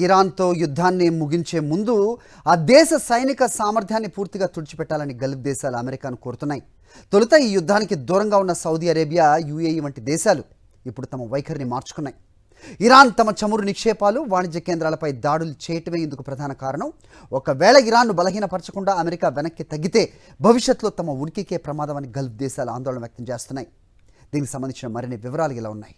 ఇరాన్తో యుద్ధాన్ని ముగించే ముందు ఆ దేశ సైనిక సామర్థ్యాన్ని పూర్తిగా తుడిచిపెట్టాలని గల్ఫ్ దేశాలు అమెరికాను కోరుతున్నాయి. తొలుత ఈ యుద్ధానికి దూరంగా ఉన్న సౌదీ అరేబియా, యుఏఈ వంటి దేశాలు ఇప్పుడు తమ వైఖరిని మార్చుకున్నాయి. ఇరాన్ తమ చమురు నిక్షేపాలు, వాణిజ్య కేంద్రాలపై దాడులు చేయటమే ఇందుకు ప్రధాన కారణం. ఒకవేళ ఇరాన్ను బలహీనపరచకుండా అమెరికా వెనక్కి తగ్గితే భవిష్యత్తులో తమ ఉనికికే ప్రమాదమని గల్ఫ్ దేశాలు ఆందోళన వ్యక్తం చేస్తున్నాయి. దీనికి సంబంధించిన మరిన్ని వివరాలు ఇలా ఉన్నాయి.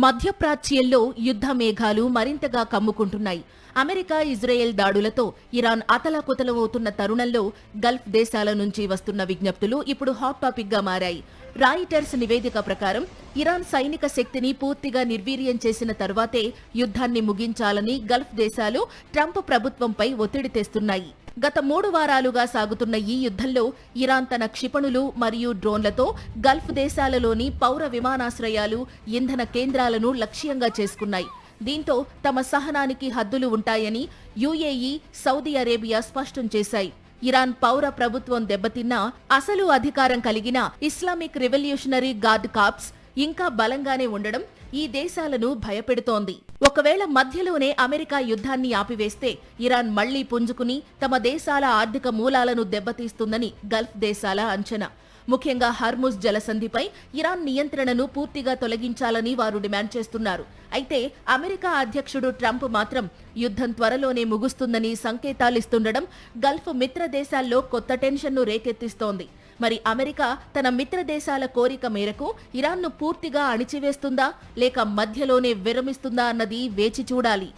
మధ్యప్రాచ్యంలో యుద్ధ మేఘాలు మరింతగా కమ్ముకుంటున్నాయి. అమెరికా, ఇజ్రాయెల్ దాడులతో ఇరాన్ అతలాకుతలమవుతున్న తరుణంలో గల్ఫ్ దేశాల నుంచి వస్తున్న విజ్ఞప్తులు ఇప్పుడు హాట్ టాపిక్ గా మారాయి. రాయిటర్స్ నివేదిక ప్రకారం ఇరాన్ సైనిక శక్తిని పూర్తిగా నిర్వీర్యం చేసిన తర్వాతే యుద్ధాన్ని ముగించాలని గల్ఫ్ దేశాలు ట్రంప్ ప్రభుత్వంపై ఒత్తిడి తెస్తున్నాయి. గత 3 వారాలుగా సాగుతున్న ఈ యుద్ధంలో ఇరాన్ తన క్షిపణులు మరియు డ్రోన్లతో గల్ఫ్ దేశాలలోని పౌర విమానాశ్రయాలు, ఇంధన కేంద్రాలను లక్ష్యంగా చేసుకున్నాయి. దీంతో తమ సహనానికి హద్దులు ఉంటాయని యుఏఈ, సౌదీ అరేబియా స్పష్టం చేశాయి. ఇరాన్ పౌర ప్రభుత్వం దెబ్బతిన్నా అసలు అధికారం కలిగిన ఇస్లామిక్ రెవల్యూషనరీ గార్డ్ కార్ప్స్ ఇంకా బలంగానే ఉండడం ఈ దేశాలను భయపెడుతోంది. ఒకవేళ మధ్యలోనే అమెరికా యుద్ధాన్ని ఆపివేస్తే ఇరాన్ మళ్లీ పుంజుకుని తమ దేశాల ఆర్థిక మూలాలను దెబ్బతీస్తుందని గల్ఫ్ దేశాల అంచనా. ముఖ్యంగా హర్ముజ్ జలసంధిపై ఇరాన్ నియంత్రణను పూర్తిగా తొలగించాలని వారు డిమాండ్ చేస్తున్నారు. అయితే అమెరికా అధ్యక్షుడు ట్రంప్ మాత్రం యుద్ధం త్వరలోనే ముగుస్తుందని సంకేతాలిస్తుండడం గల్ఫ్ మిత్ర దేశాల్లో కొత్త టెన్షన్ను రేకెత్తిస్తోంది. మరి అమెరికా తన మిత్ర దేశాల కోరిక మేరకు ఇరాన్ను పూర్తిగా అణిచివేస్తుందా లేక మధ్యలోనే విరమిస్తుందా అన్నది వేచి చూడాలి.